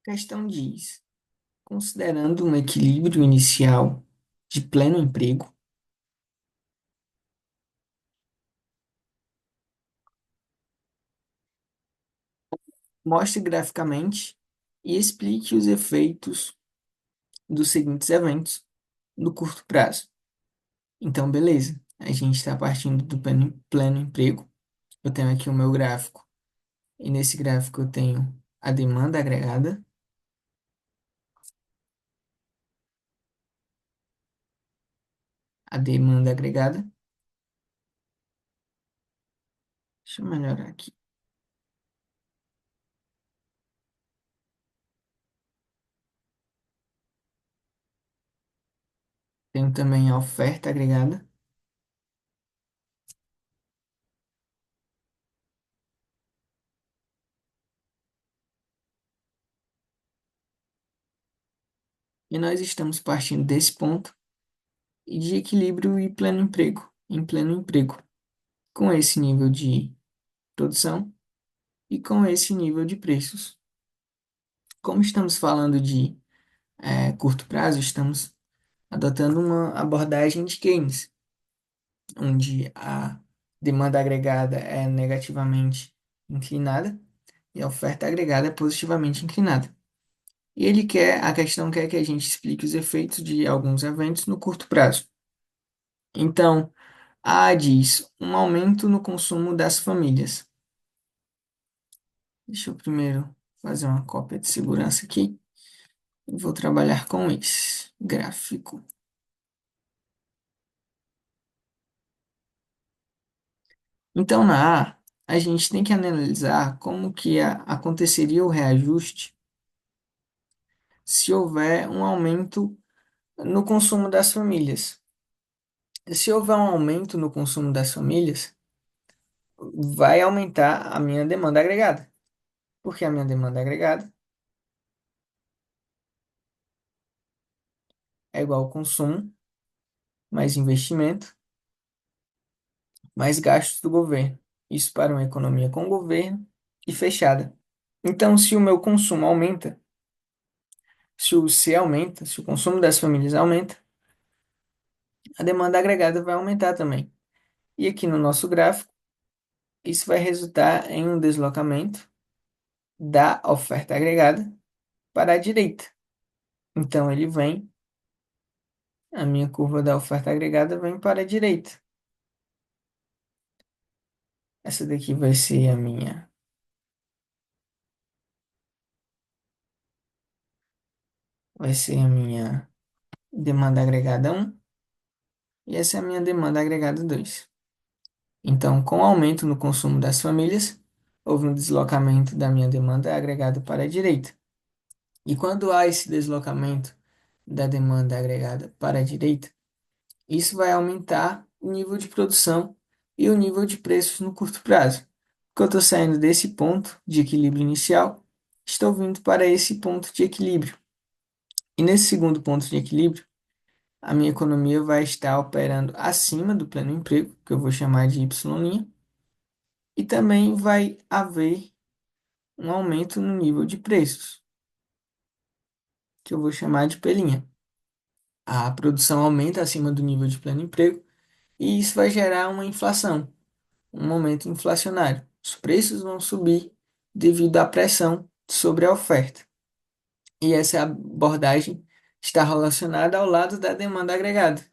A questão diz, considerando um equilíbrio inicial de pleno emprego, mostre graficamente e explique os efeitos dos seguintes eventos no curto prazo. Então, beleza. A gente está partindo do pleno emprego. Eu tenho aqui o meu gráfico. E nesse gráfico eu tenho a demanda agregada. A demanda agregada. Deixa eu melhorar aqui. Tenho também a oferta agregada. E nós estamos partindo desse ponto e de equilíbrio e pleno emprego, em pleno emprego, com esse nível de produção e com esse nível de preços. Como estamos falando de curto prazo, estamos adotando uma abordagem de Keynes, onde a demanda agregada é negativamente inclinada e a oferta agregada é positivamente inclinada. E a questão quer que a gente explique os efeitos de alguns eventos no curto prazo. Então, A diz um aumento no consumo das famílias. Deixa eu primeiro fazer uma cópia de segurança aqui. Vou trabalhar com esse gráfico. Então, na a gente tem que analisar como que aconteceria o reajuste se houver um aumento no consumo das famílias. Se houver um aumento no consumo das famílias, vai aumentar a minha demanda agregada, porque a minha demanda agregada é igual ao consumo mais investimento mais gastos do governo. Isso para uma economia com governo e fechada. Então, se o meu consumo aumenta, se o C aumenta, se o consumo das famílias aumenta, a demanda agregada vai aumentar também. E aqui no nosso gráfico, isso vai resultar em um deslocamento da oferta agregada para a direita. Então, a minha curva da oferta agregada vem para a direita. Essa daqui vai ser a minha demanda agregada um e essa é a minha demanda agregada 2. Então, com o aumento no consumo das famílias, houve um deslocamento da minha demanda agregada para a direita. E quando há esse deslocamento da demanda agregada para a direita, isso vai aumentar o nível de produção e o nível de preços no curto prazo. Porque eu estou saindo desse ponto de equilíbrio inicial, estou vindo para esse ponto de equilíbrio. E nesse segundo ponto de equilíbrio, a minha economia vai estar operando acima do pleno emprego, que eu vou chamar de Y', e também vai haver um aumento no nível de preços, que eu vou chamar de pelinha. A produção aumenta acima do nível de pleno emprego e isso vai gerar uma inflação, um momento inflacionário. Os preços vão subir devido à pressão sobre a oferta. E essa abordagem está relacionada ao lado da demanda agregada.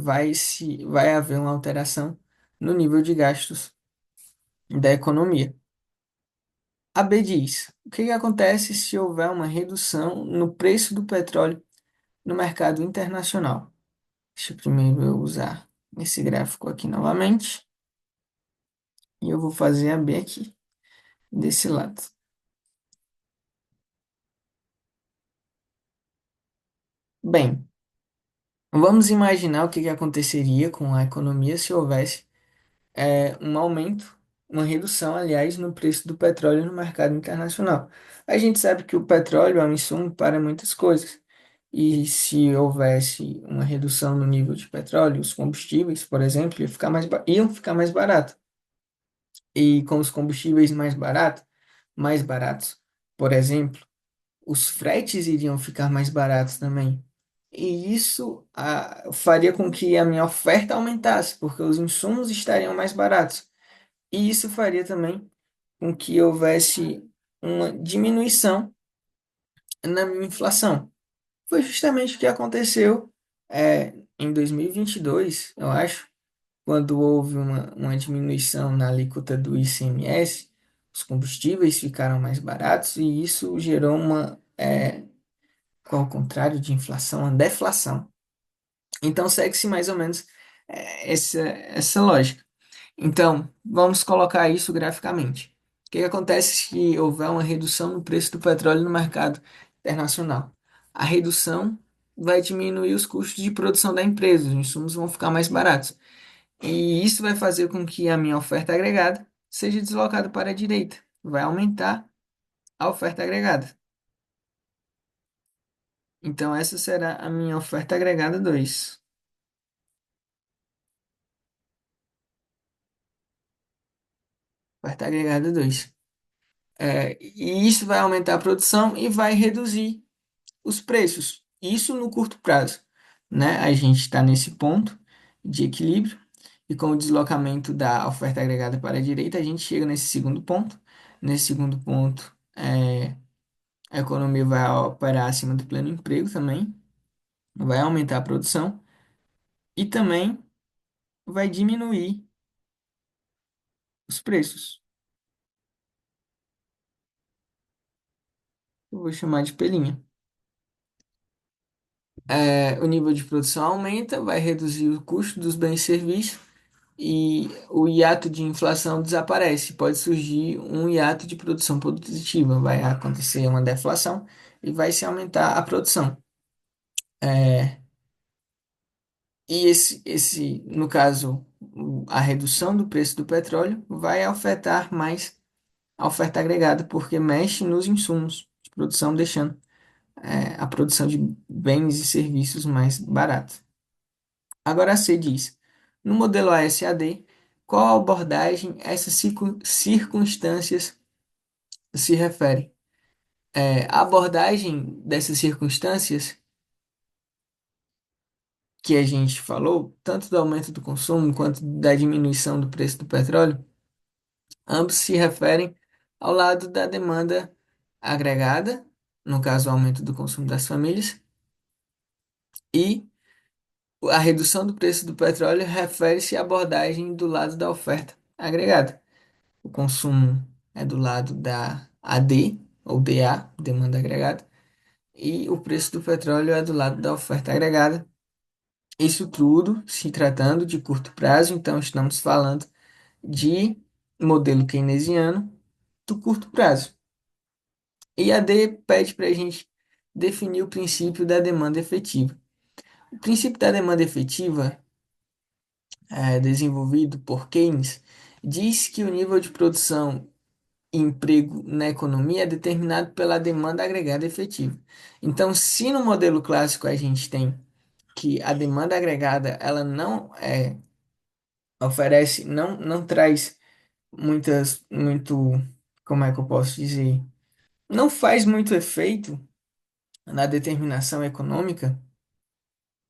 Vai haver uma alteração no nível de gastos da economia. A B diz: o que que acontece se houver uma redução no preço do petróleo no mercado internacional? Deixa eu primeiro eu usar esse gráfico aqui novamente e eu vou fazer a B aqui, desse lado. Bem, vamos imaginar o que que aconteceria com a economia se houvesse um aumento, uma redução, aliás, no preço do petróleo no mercado internacional. A gente sabe que o petróleo é um insumo para muitas coisas. E se houvesse uma redução no nível de petróleo, os combustíveis, por exemplo, iam ficar mais baratos. E com os combustíveis mais baratos, por exemplo, os fretes iriam ficar mais baratos também. E isso faria com que a minha oferta aumentasse, porque os insumos estariam mais baratos. E isso faria também com que houvesse uma diminuição na minha inflação. Foi justamente o que aconteceu em 2022, eu acho, quando houve uma diminuição na alíquota do ICMS, os combustíveis ficaram mais baratos e isso gerou ao contrário de inflação, uma deflação. Então segue-se mais ou menos essa lógica. Então, vamos colocar isso graficamente. O que que acontece se houver uma redução no preço do petróleo no mercado internacional? A redução vai diminuir os custos de produção da empresa, os insumos vão ficar mais baratos. E isso vai fazer com que a minha oferta agregada seja deslocada para a direita. Vai aumentar a oferta agregada. Então, essa será a minha oferta agregada 2. Oferta agregada 2. E isso vai aumentar a produção e vai reduzir os preços. Isso no curto prazo, né? A gente está nesse ponto de equilíbrio e com o deslocamento da oferta agregada para a direita, a gente chega nesse segundo ponto. Nesse segundo ponto, a economia vai operar acima do pleno emprego também, vai aumentar a produção e também vai diminuir os preços. Eu vou chamar de pelinha. O nível de produção aumenta, vai reduzir o custo dos bens e serviços e o hiato de inflação desaparece. Pode surgir um hiato de produção produtiva, vai acontecer uma deflação e vai se aumentar a produção. É, no caso, a redução do preço do petróleo vai afetar mais a oferta agregada, porque mexe nos insumos de produção, deixando a produção de bens e serviços mais barata. Agora C diz, no modelo ASAD, qual abordagem essas circunstâncias se refere? A abordagem dessas circunstâncias que a gente falou, tanto do aumento do consumo quanto da diminuição do preço do petróleo, ambos se referem ao lado da demanda agregada, no caso, o aumento do consumo das famílias, e a redução do preço do petróleo refere-se à abordagem do lado da oferta agregada. O consumo é do lado da AD, ou DA, demanda agregada, e o preço do petróleo é do lado da oferta agregada. Isso tudo se tratando de curto prazo, então estamos falando de modelo keynesiano do curto prazo. E a D pede para a gente definir o princípio da demanda efetiva. O princípio da demanda efetiva, desenvolvido por Keynes, diz que o nível de produção e emprego na economia é determinado pela demanda agregada efetiva. Então, se no modelo clássico a gente tem que a demanda agregada ela não oferece, não traz muito, como é que eu posso dizer, não faz muito efeito na determinação econômica,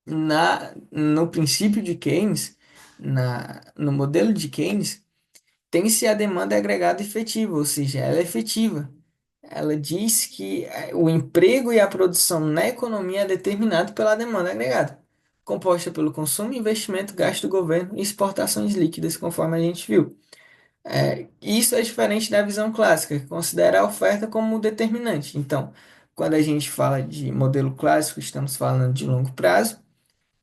no princípio de Keynes, no modelo de Keynes, tem-se a demanda agregada efetiva, ou seja, ela é efetiva. Ela diz que o emprego e a produção na economia é determinado pela demanda agregada, composta pelo consumo, investimento, gasto do governo e exportações líquidas, conforme a gente viu. Isso é diferente da visão clássica, que considera a oferta como determinante. Então, quando a gente fala de modelo clássico, estamos falando de longo prazo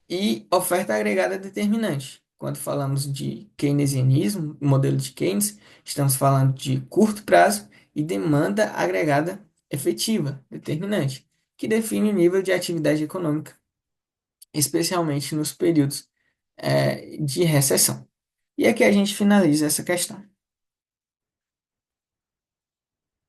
e oferta agregada determinante. Quando falamos de keynesianismo, modelo de Keynes, estamos falando de curto prazo e demanda agregada efetiva, determinante, que define o nível de atividade econômica, especialmente nos períodos de recessão. E aqui a gente finaliza essa questão.